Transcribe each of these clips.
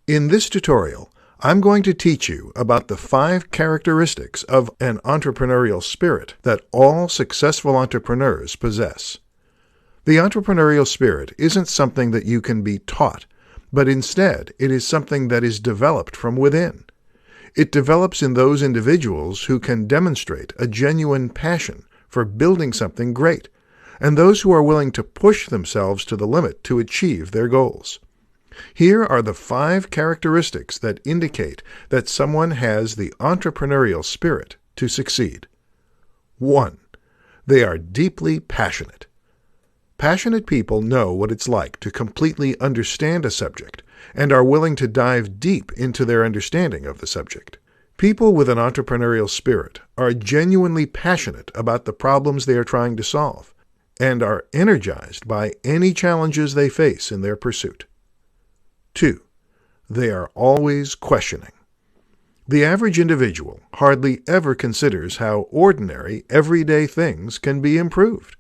In this tutorial, I'm going to teach you about the 5 characteristics of an entrepreneurial spirit that all successful entrepreneurs possess. The entrepreneurial spirit isn't something that you can be taught, but instead it is something that is developed from within. It develops in those individuals who can demonstrate a genuine passion for building something great, and those who are willing to push themselves to the limit to achieve their goals. Here are the 5 characteristics that indicate that someone has the entrepreneurial spirit to succeed. 1. They are deeply passionate. Passionate people know what it's like to completely understand a subject and are willing to dive deep into their understanding of the subject. People with an entrepreneurial spirit are genuinely passionate about the problems they are trying to solve and are energized by any challenges they face in their pursuit. 2. They are always questioning. The average individual hardly ever considers how ordinary, everyday things can be improved.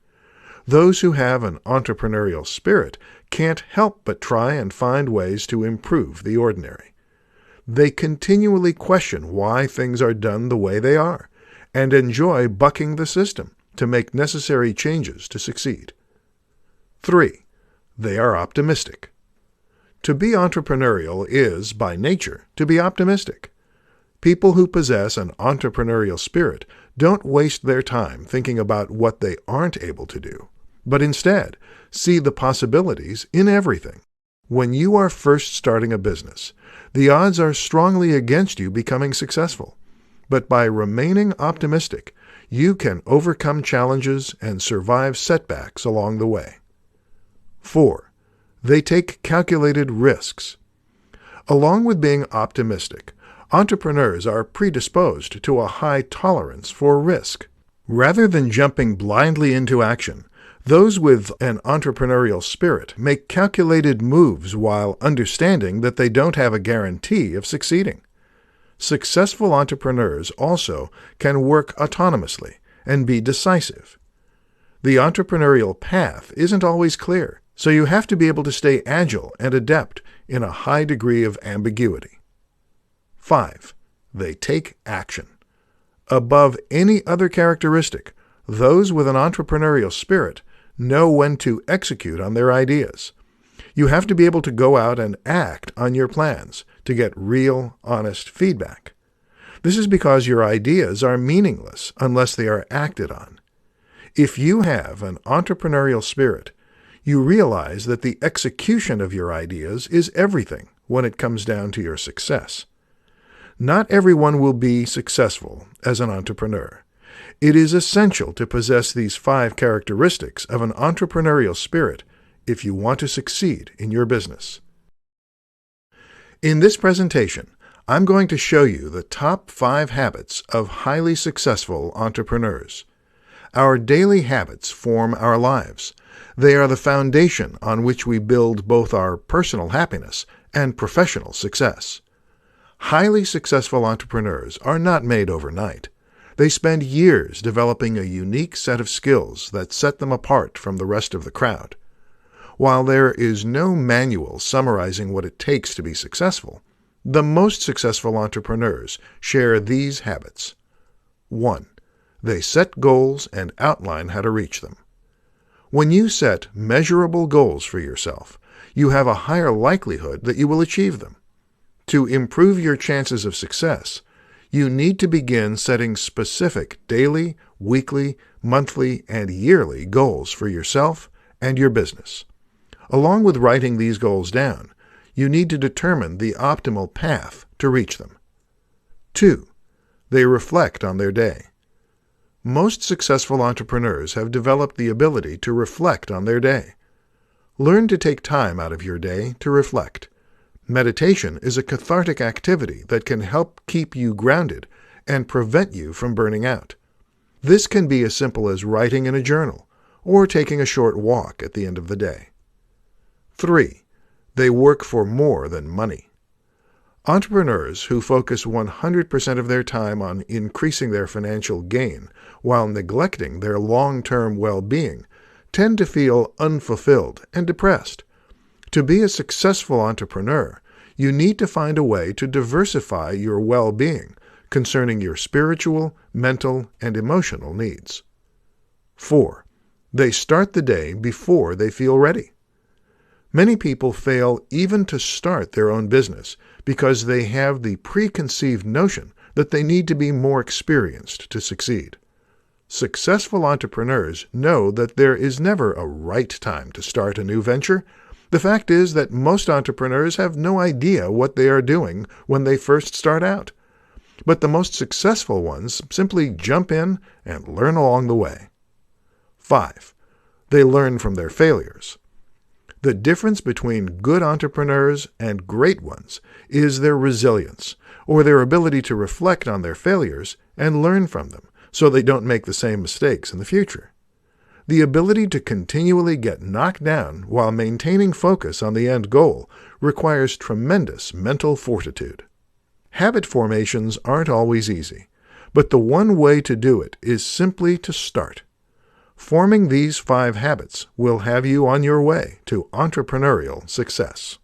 Those who have an entrepreneurial spirit can't help but try and find ways to improve the ordinary. They continually question why things are done the way they are, and enjoy bucking the system to make necessary changes to succeed. 3. They are optimistic. To be entrepreneurial is, by nature, to be optimistic. People who possess an entrepreneurial spirit don't waste their time thinking about what they aren't able to do, but instead see the possibilities in everything. When you are first starting a business, the odds are strongly against you becoming successful, but by remaining optimistic, you can overcome challenges and survive setbacks along the way. 4. They take calculated risks. Along with being optimistic, entrepreneurs are predisposed to a high tolerance for risk. Rather than jumping blindly into action, those with an entrepreneurial spirit make calculated moves while understanding that they don't have a guarantee of succeeding. Successful entrepreneurs also can work autonomously and be decisive. The entrepreneurial path isn't always clear, so you have to be able to stay agile and adept in a high degree of ambiguity. 5. They take action. Above any other characteristic, those with an entrepreneurial spirit know when to execute on their ideas. You have to be able to go out and act on your plans to get real, honest feedback. This is because your ideas are meaningless unless they are acted on. If you have an entrepreneurial spirit, you realize that the execution of your ideas is everything when it comes down to your success. Not everyone will be successful as an entrepreneur. It is essential to possess these 5 characteristics of an entrepreneurial spirit if you want to succeed in your business. In this presentation, I'm going to show you the top 5 habits of highly successful entrepreneurs. Our daily habits form our lives. They are the foundation on which we build both our personal happiness and professional success. Highly successful entrepreneurs are not made overnight. They spend years developing a unique set of skills that set them apart from the rest of the crowd. While there is no manual summarizing what it takes to be successful, the most successful entrepreneurs share these habits. 1. They set goals and outline how to reach them. When you set measurable goals for yourself, you have a higher likelihood that you will achieve them. To improve your chances of success, you need to begin setting specific daily, weekly, monthly, and yearly goals for yourself and your business. Along with writing these goals down, you need to determine the optimal path to reach them. 2. They reflect on their day. Most successful entrepreneurs have developed the ability to reflect on their day. Learn to take time out of your day to reflect. Meditation is a cathartic activity that can help keep you grounded and prevent you from burning out. This can be as simple as writing in a journal or taking a short walk at the end of the day. 3. They work for more than money. Entrepreneurs who focus 100% of their time on increasing their financial gain while neglecting their long-term well-being tend to feel unfulfilled and depressed. To be a successful entrepreneur, you need to find a way to diversify your well-being concerning your spiritual, mental, and emotional needs. 4. They start the day before they feel ready. Many people fail even to start their own business because they have the preconceived notion that they need to be more experienced to succeed. Successful entrepreneurs know that there is never a right time to start a new venture. The fact is that most entrepreneurs have no idea what they are doing when they first start out. But the most successful ones simply jump in and learn along the way. 5. They learn from their failures. The difference between good entrepreneurs and great ones is their resilience, or their ability to reflect on their failures and learn from them so they don't make the same mistakes in the future. The ability to continually get knocked down while maintaining focus on the end goal requires tremendous mental fortitude. Habit formations aren't always easy, but the one way to do it is simply to start. Forming these 5 habits will have you on your way to entrepreneurial success.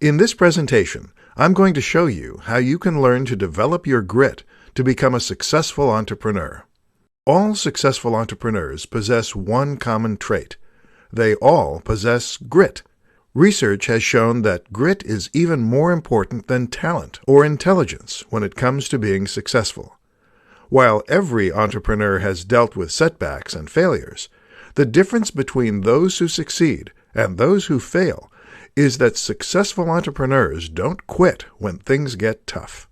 In this presentation, I'm going to show you how you can learn to develop your grit to become a successful entrepreneur. All successful entrepreneurs possess one common trait. They all possess grit. Research has shown that grit is even more important than talent or intelligence when it comes to being successful. While every entrepreneur has dealt with setbacks and failures, the difference between those who succeed and those who fail is that successful entrepreneurs don't quit when things get tough.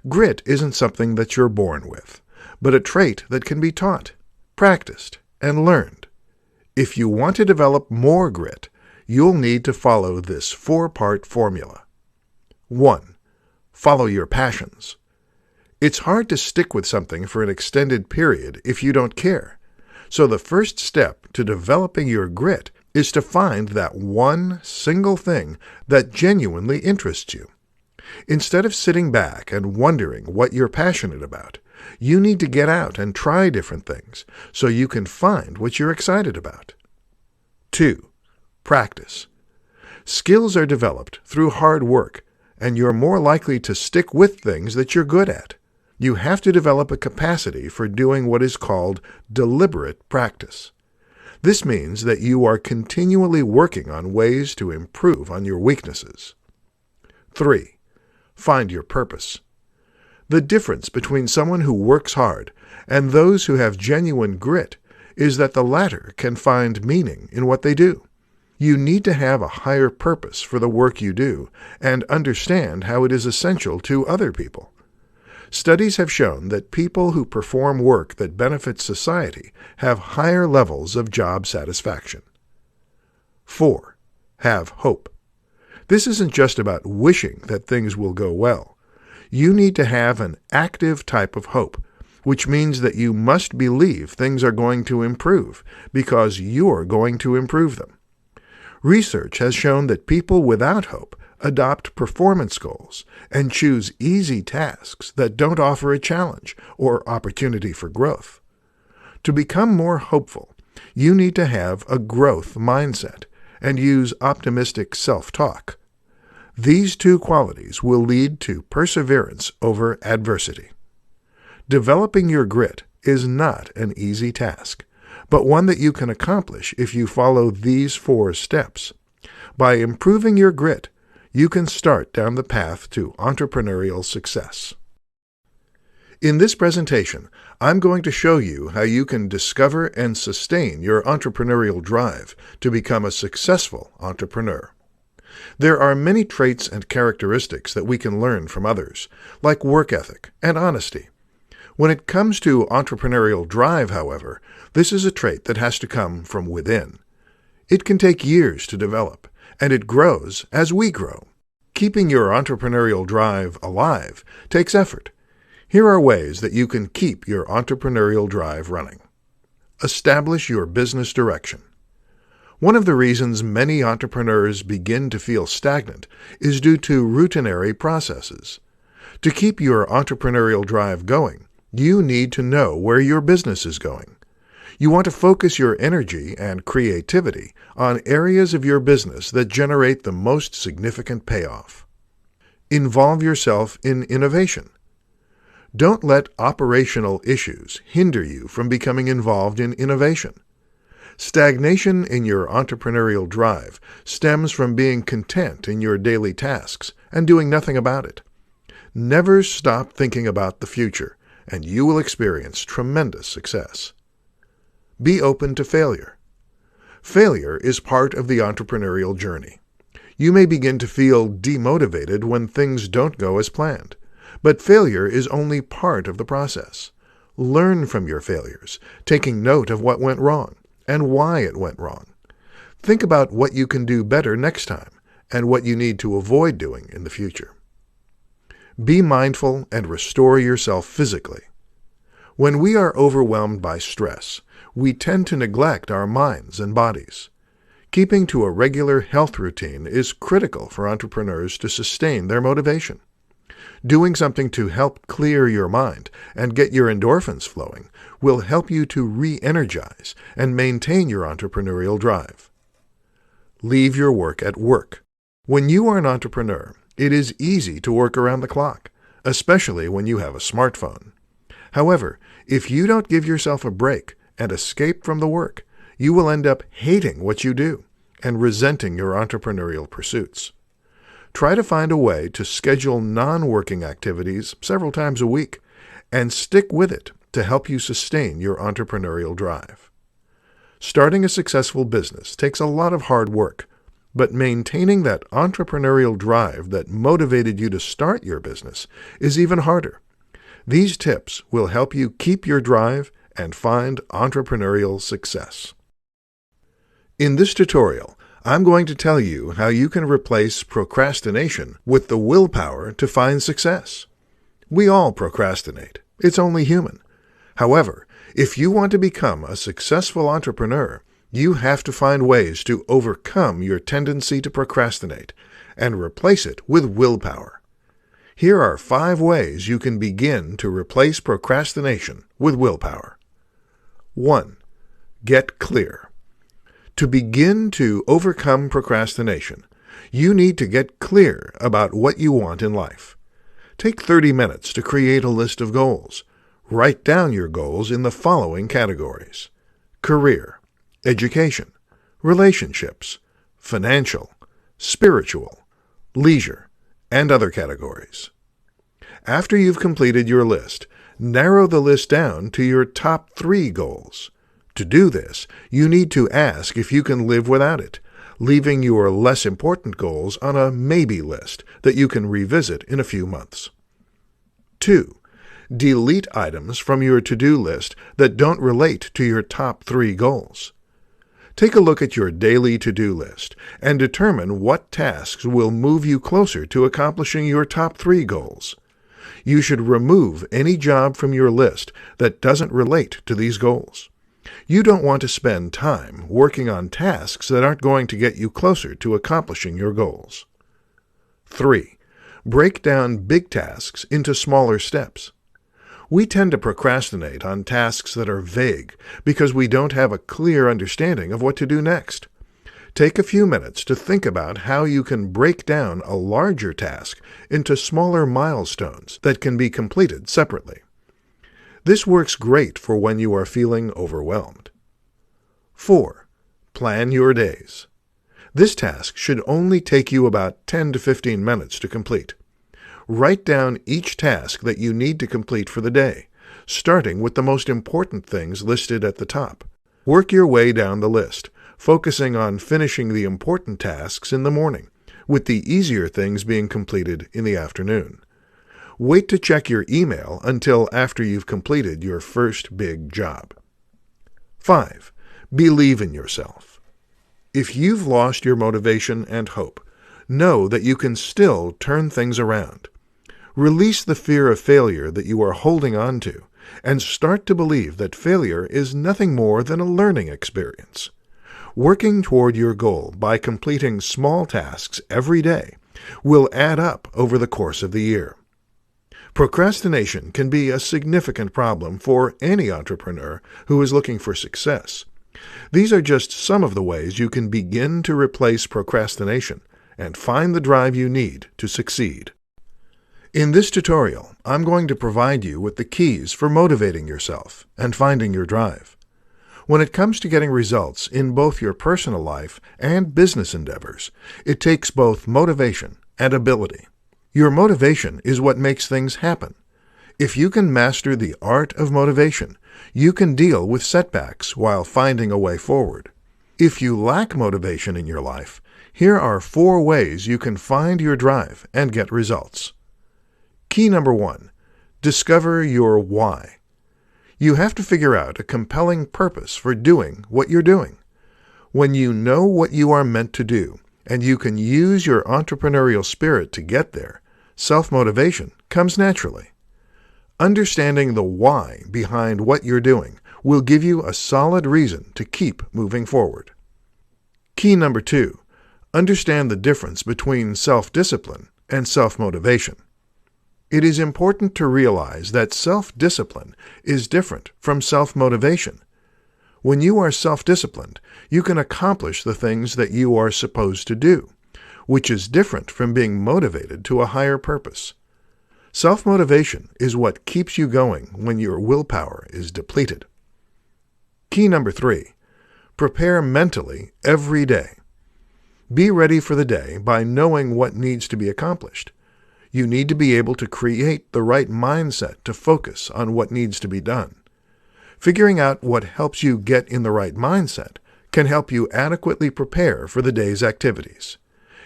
Grit isn't something that you're born with, but a trait that can be taught, practiced, and learned. If you want to develop more grit, you'll need to follow this 4-part formula. 1. Follow your passions. It's hard to stick with something for an extended period if you don't care. So the first step to developing your grit is to find that one single thing that genuinely interests you. Instead of sitting back and wondering what you're passionate about, you need to get out and try different things so you can find what you're excited about. 2. Practice. Skills are developed through hard work, and you're more likely to stick with things that you're good at. You have to develop a capacity for doing what is called deliberate practice. This means that you are continually working on ways to improve on your weaknesses. 3. Find your purpose. The difference between someone who works hard and those who have genuine grit is that the latter can find meaning in what they do. You need to have a higher purpose for the work you do and understand how it is essential to other people. Studies have shown that people who perform work that benefits society have higher levels of job satisfaction. 4. Have hope. This isn't just about wishing that things will go well. You need to have an active type of hope, which means that you must believe things are going to improve because you're going to improve them. Research has shown that people without hope adopt performance goals and choose easy tasks that don't offer a challenge or opportunity for growth. To become more hopeful, you need to have a growth mindset and use optimistic self-talk. These 2 qualities will lead to perseverance over adversity. Developing your grit is not an easy task, but one that you can accomplish if you follow these 4 steps. By improving your grit, you can start down the path to entrepreneurial success. In this presentation, I'm going to show you how you can discover and sustain your entrepreneurial drive to become a successful entrepreneur. There are many traits and characteristics that we can learn from others, like work ethic and honesty. When it comes to entrepreneurial drive, however, this is a trait that has to come from within. It can take years to develop, and it grows as we grow. Keeping your entrepreneurial drive alive takes effort. Here are ways that you can keep your entrepreneurial drive running. Establish your business direction. One of the reasons many entrepreneurs begin to feel stagnant is due to routinary processes. To keep your entrepreneurial drive going, you need to know where your business is going. You want to focus your energy and creativity on areas of your business that generate the most significant payoff. Involve yourself in innovation. Don't let operational issues hinder you from becoming involved in innovation. Stagnation in your entrepreneurial drive stems from being content in your daily tasks and doing nothing about it. Never stop thinking about the future, and you will experience tremendous success. Be open to failure. Failure is part of the entrepreneurial journey. You may begin to feel demotivated when things don't go as planned, but failure is only part of the process. Learn from your failures, taking note of what went wrong and why it went wrong. Think about what you can do better next time and what you need to avoid doing in the future. Be mindful and restore yourself physically. When we are overwhelmed by stress, we tend to neglect our minds and bodies. Keeping to a regular health routine is critical for entrepreneurs to sustain their motivation. Doing something to help clear your mind and get your endorphins flowing will help you to re-energize and maintain your entrepreneurial drive. Leave your work at work. When you are an entrepreneur, it is easy to work around the clock, especially when you have a smartphone. However, if you don't give yourself a break and escape from the work, you will end up hating what you do and resenting your entrepreneurial pursuits. Try to find a way to schedule non-working activities several times a week and stick with it to help you sustain your entrepreneurial drive. Starting a successful business takes a lot of hard work, but maintaining that entrepreneurial drive that motivated you to start your business is even harder. These tips will help you keep your drive and find entrepreneurial success. In this tutorial, I'm going to tell you how you can replace procrastination with the willpower to find success. We all procrastinate. It's only human. However, if you want to become a successful entrepreneur, you have to find ways to overcome your tendency to procrastinate and replace it with willpower. Here are 5 ways you can begin to replace procrastination with willpower. 1. Get clear. To begin to overcome procrastination, you need to get clear about what you want in life. Take 30 minutes to create a list of goals. Write down your goals in the following categories: career, education, relationships, financial, spiritual, leisure, and other categories. After you've completed your list, narrow the list down to your top 3 goals. To do this, you need to ask if you can live without it, leaving your less important goals on a maybe list that you can revisit in a few months. 2. Delete items from your to-do list that don't relate to your top 3 goals. Take a look at your daily to-do list and determine what tasks will move you closer to accomplishing your top 3 goals. You should remove any job from your list that doesn't relate to these goals. You don't want to spend time working on tasks that aren't going to get you closer to accomplishing your goals. 3. Break down big tasks into smaller steps. We tend to procrastinate on tasks that are vague because we don't have a clear understanding of what to do next. Take a few minutes to think about how you can break down a larger task into smaller milestones that can be completed separately. This works great for when you are feeling overwhelmed. 4. Plan your days. This task should only take you about 10 to 15 minutes to complete. Write down each task that you need to complete for the day, starting with the most important things listed at the top. Work your way down the list, focusing on finishing the important tasks in the morning, with the easier things being completed in the afternoon. Wait to check your email until after you've completed your first big job. 5. Believe in yourself. If you've lost your motivation and hope, know that you can still turn things around. Release the fear of failure that you are holding on to, and start to believe that failure is nothing more than a learning experience. Working toward your goal by completing small tasks every day will add up over the course of the year. Procrastination can be a significant problem for any entrepreneur who is looking for success. These are just some of the ways you can begin to replace procrastination and find the drive you need to succeed. In this tutorial, I'm going to provide you with the keys for motivating yourself and finding your drive. When it comes to getting results in both your personal life and business endeavors, it takes both motivation and ability. Your motivation is what makes things happen. If you can master the art of motivation, you can deal with setbacks while finding a way forward. If you lack motivation in your life, here are 4 ways you can find your drive and get results. Key number 1, discover your why. You have to figure out a compelling purpose for doing what you're doing. When you know what you are meant to do, and you can use your entrepreneurial spirit to get there, self-motivation comes naturally. Understanding the why behind what you're doing will give you a solid reason to keep moving forward. Key number 2, understand the difference between self-discipline and self-motivation. It is important to realize that self-discipline is different from self-motivation. When you are self-disciplined, you can accomplish the things that you are supposed to do, which is different from being motivated to a higher purpose. Self-motivation is what keeps you going when your willpower is depleted. Key number 3, prepare mentally every day. Be ready for the day by knowing what needs to be accomplished. You need to be able to create the right mindset to focus on what needs to be done. Figuring out what helps you get in the right mindset can help you adequately prepare for the day's activities.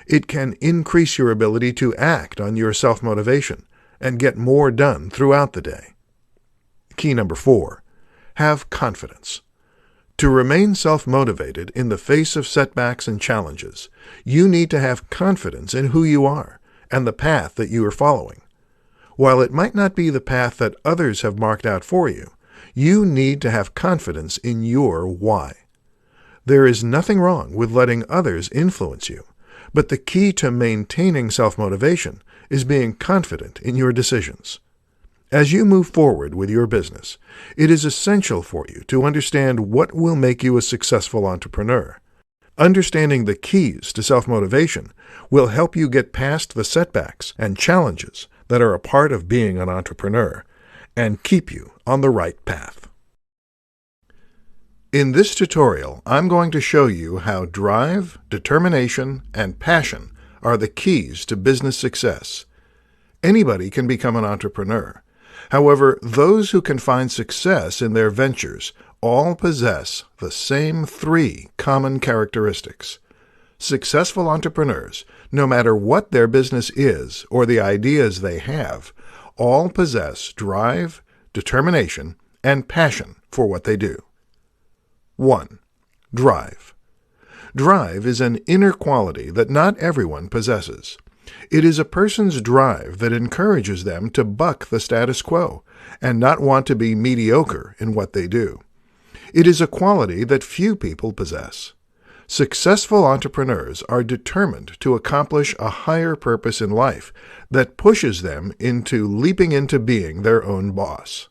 It can increase your ability to act on your self-motivation and get more done throughout the day. Key number 4, have confidence. To remain self-motivated in the face of setbacks and challenges, you need to have confidence in who you are and the path that you are following. While it might not be the path that others have marked out for you, you need to have confidence in your why. There is nothing wrong with letting others influence you, but the key to maintaining self-motivation is being confident in your decisions. As you move forward with your business, it is essential for you to understand what will make you a successful entrepreneur. Understanding the keys to self-motivation will help you get past the setbacks and challenges that are a part of being an entrepreneur and keep you on the right path. In this tutorial, I'm going to show you how drive, determination, and passion are the keys to business success. Anybody can become an entrepreneur. However, those who can find success in their ventures all possess the same 3 common characteristics. Successful entrepreneurs, no matter what their business is or the ideas they have, all possess drive, determination, and passion for what they do. 1. Drive. Drive is an inner quality that not everyone possesses. It is a person's drive that encourages them to buck the status quo and not want to be mediocre in what they do. It is a quality that few people possess. Successful entrepreneurs are determined to accomplish a higher purpose in life that pushes them into leaping into being their own boss.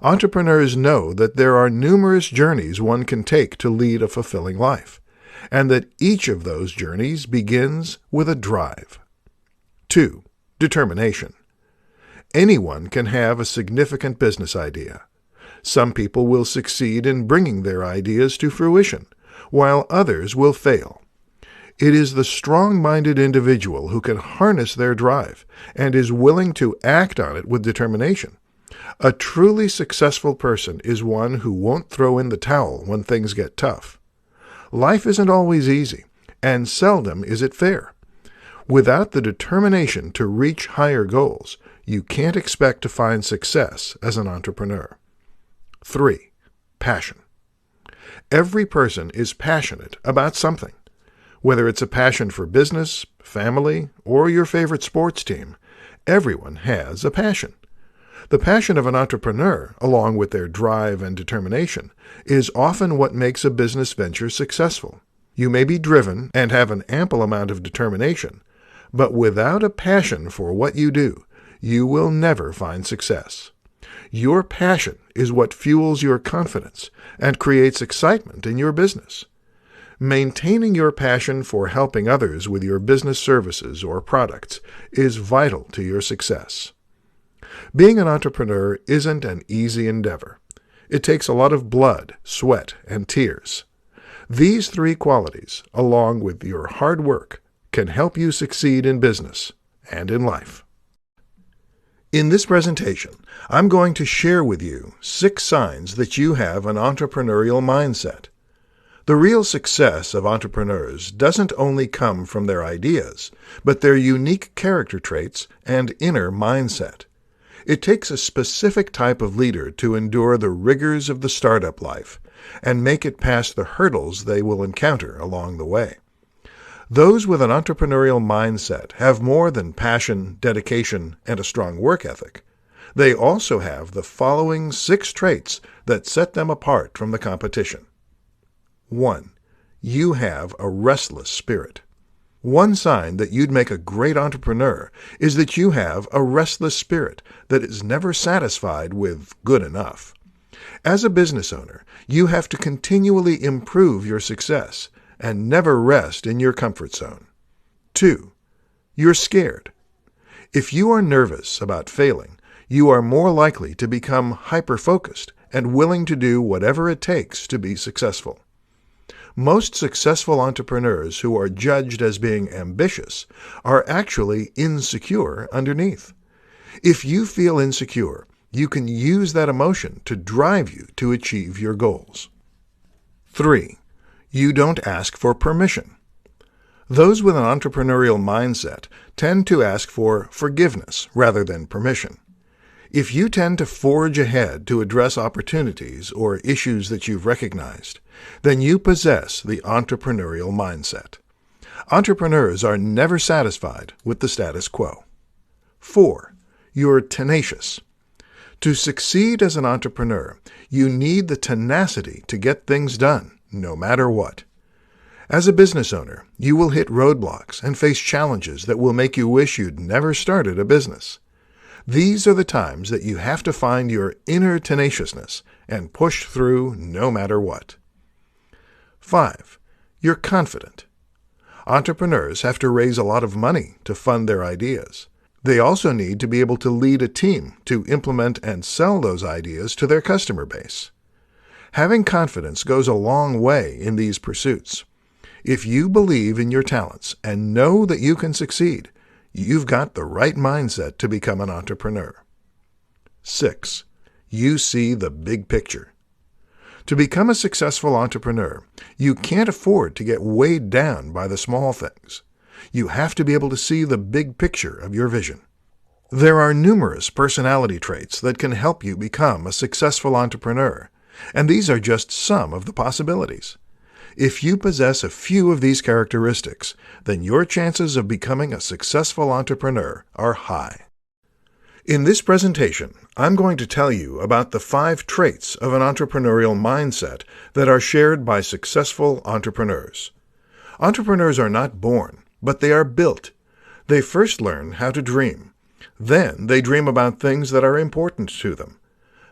Entrepreneurs know that there are numerous journeys one can take to lead a fulfilling life, and that each of those journeys begins with a drive. 2. Determination. Anyone can have a significant business idea. Some people will succeed in bringing their ideas to fruition, while others will fail. It is the strong-minded individual who can harness their drive and is willing to act on it with determination. A truly successful person is one who won't throw in the towel when things get tough. Life isn't always easy, and seldom is it fair. Without the determination to reach higher goals, you can't expect to find success as an entrepreneur. 3. Passion. Every person is passionate about something. Whether it's a passion for business, family, or your favorite sports team, everyone has a passion. The passion of an entrepreneur, along with their drive and determination, is often what makes a business venture successful. You may be driven and have an ample amount of determination, but without a passion for what you do, you will never find success. Your passion is what fuels your confidence and creates excitement in your business. Maintaining your passion for helping others with your business services or products is vital to your success. Being an entrepreneur isn't an easy endeavor. It takes a lot of blood, sweat, and tears. These three qualities, along with your hard work, can help you succeed in business and in life. In this presentation, I'm going to share with you 6 signs that you have an entrepreneurial mindset. The real success of entrepreneurs doesn't only come from their ideas, but their unique character traits and inner mindset. It takes a specific type of leader to endure the rigors of the startup life and make it past the hurdles they will encounter along the way. Those with an entrepreneurial mindset have more than passion, dedication, and a strong work ethic. They also have the following 6 traits that set them apart from the competition. 1. You have a restless spirit. One sign that you'd make a great entrepreneur is that you have a restless spirit that is never satisfied with good enough. As a business owner, you have to continually improve your success and never rest in your comfort zone. 2. You're scared. If you are nervous about failing, you are more likely to become hyper-focused and willing to do whatever it takes to be successful. Most successful entrepreneurs who are judged as being ambitious are actually insecure underneath. If you feel insecure, you can use that emotion to drive you to achieve your goals. 3. You don't ask for permission. Those with an entrepreneurial mindset tend to ask for forgiveness rather than permission. If you tend to forge ahead to address opportunities or issues that you've recognized, then you possess the entrepreneurial mindset. Entrepreneurs are never satisfied with the status quo. 4. You're tenacious. To succeed as an entrepreneur, you need the tenacity to get things done, no matter what. As a business owner, you will hit roadblocks and face challenges that will make you wish you'd never started a business. These are the times that you have to find your inner tenaciousness and push through no matter what. 5. You're confident. Entrepreneurs have to raise a lot of money to fund their ideas. They also need to be able to lead a team to implement and sell those ideas to their customer base. Having confidence goes a long way in these pursuits. If you believe in your talents and know that you can succeed, you've got the right mindset to become an entrepreneur. 6. You see the big picture. To become a successful entrepreneur, you can't afford to get weighed down by the small things. You have to be able to see the big picture of your vision. There are numerous personality traits that can help you become a successful entrepreneur, and these are just some of the possibilities. If you possess a few of these characteristics, then your chances of becoming a successful entrepreneur are high. In this presentation, I'm going to tell you about the 5 traits of an entrepreneurial mindset that are shared by successful entrepreneurs. Entrepreneurs are not born, but they are built. They first learn how to dream. Then they dream about things that are important to them.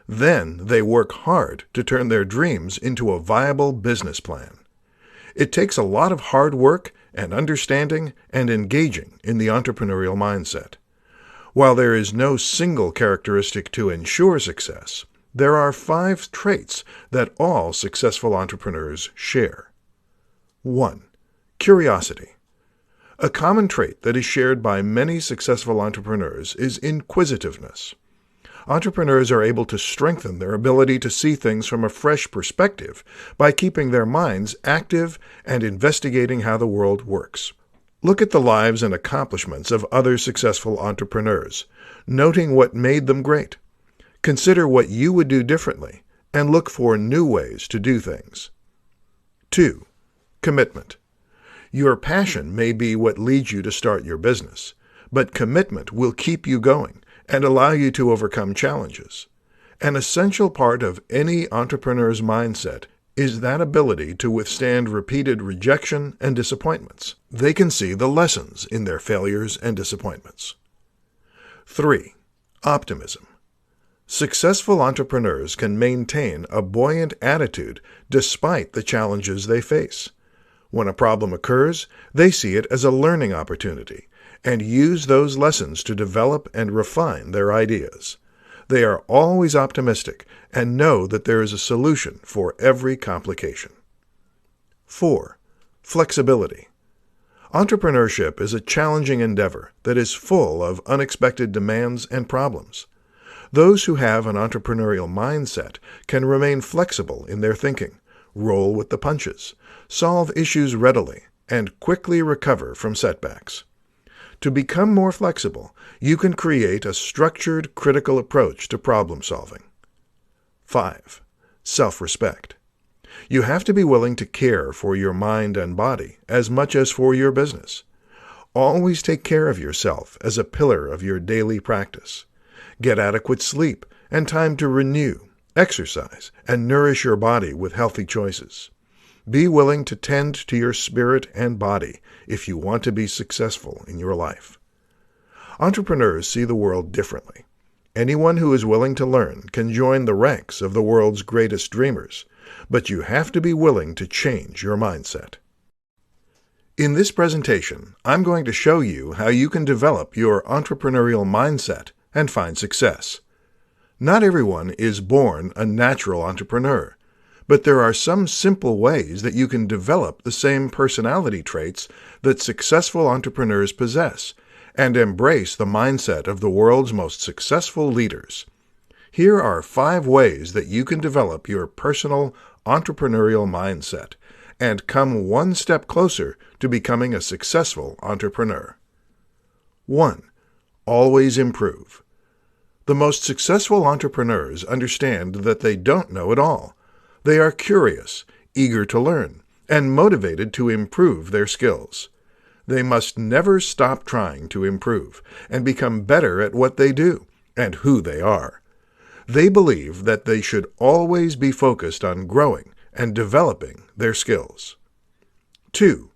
Then they work hard to turn their dreams into a viable business plan. It takes a lot of hard work and understanding and engaging in the entrepreneurial mindset. While there is no single characteristic to ensure success, there are 5 traits that all successful entrepreneurs share. 1. Curiosity. A common trait that is shared by many successful entrepreneurs is inquisitiveness. Entrepreneurs are able to strengthen their ability to see things from a fresh perspective by keeping their minds active and investigating how the world works. Look at the lives and accomplishments of other successful entrepreneurs, noting what made them great. Consider what you would do differently, and look for new ways to do things. 2. Commitment. Your passion may be what leads you to start your business, but commitment will keep you going and allow you to overcome challenges. An essential part of any entrepreneur's mindset is that ability to withstand repeated rejection and disappointments. They can see the lessons in their failures and disappointments. 3. Optimism. Successful entrepreneurs can maintain a buoyant attitude despite the challenges they face. When a problem occurs, they see it as a learning opportunity and use those lessons to develop and refine their ideas. They are always optimistic and know that there is a solution for every complication. 4. Flexibility. Entrepreneurship is a challenging endeavor that is full of unexpected demands and problems. Those who have an entrepreneurial mindset can remain flexible in their thinking, roll with the punches, solve issues readily, and quickly recover from setbacks. To become more flexible, you can create a structured, critical approach to problem solving. 5. Self-respect. You have to be willing to care for your mind and body as much as for your business. Always take care of yourself as a pillar of your daily practice. Get adequate sleep and time to renew, exercise, and nourish your body with healthy choices. Be willing to tend to your spirit and body if you want to be successful in your life. Entrepreneurs see the world differently. Anyone who is willing to learn can join the ranks of the world's greatest dreamers, but you have to be willing to change your mindset. In this presentation, I'm going to show you how you can develop your entrepreneurial mindset and find success. Not everyone is born a natural entrepreneur, but there are some simple ways that you can develop the same personality traits that successful entrepreneurs possess and embrace the mindset of the world's most successful leaders. Here are 5 ways that you can develop your personal entrepreneurial mindset and come one step closer to becoming a successful entrepreneur. 1. Always improve. The most successful entrepreneurs understand that they don't know it all. They are curious, eager to learn, and motivated to improve their skills. They must never stop trying to improve and become better at what they do and who they are. They believe that they should always be focused on growing and developing their skills. 2.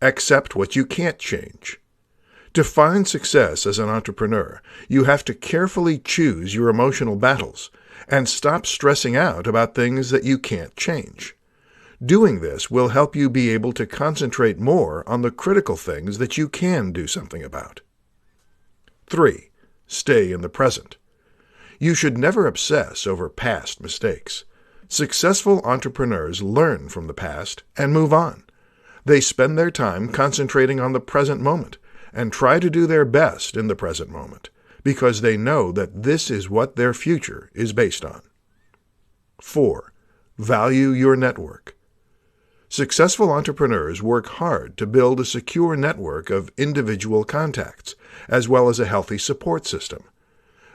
Accept what you can't change. To find success as an entrepreneur, you have to carefully choose your emotional battles and stop stressing out about things that you can't change. Doing this will help you be able to concentrate more on the critical things that you can do something about. 3. Stay in the present. You should never obsess over past mistakes. Successful entrepreneurs learn from the past and move on. They spend their time concentrating on the present moment and try to do their best in the present moment because they know that this is what their future is based on. 4. Value your network. Successful entrepreneurs work hard to build a secure network of individual contacts, as well as a healthy support system.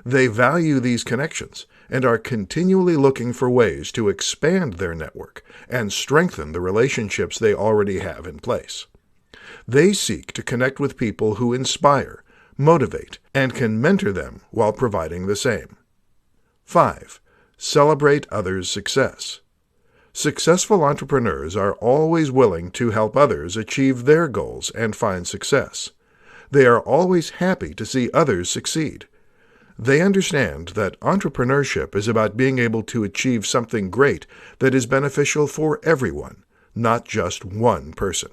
They value these connections and are continually looking for ways to expand their network and strengthen the relationships they already have in place. They seek to connect with people who inspire, motivate, and can mentor them while providing the same. 5. Celebrate others' success. Successful entrepreneurs are always willing to help others achieve their goals and find success. They are always happy to see others succeed. They understand that entrepreneurship is about being able to achieve something great that is beneficial for everyone, not just one person.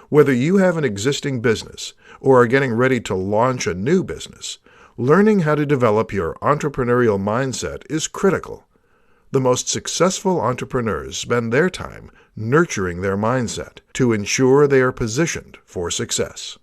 Whether you have an existing business or are getting ready to launch a new business, learning how to develop your entrepreneurial mindset is critical. The most successful entrepreneurs spend their time nurturing their mindset to ensure they are positioned for success.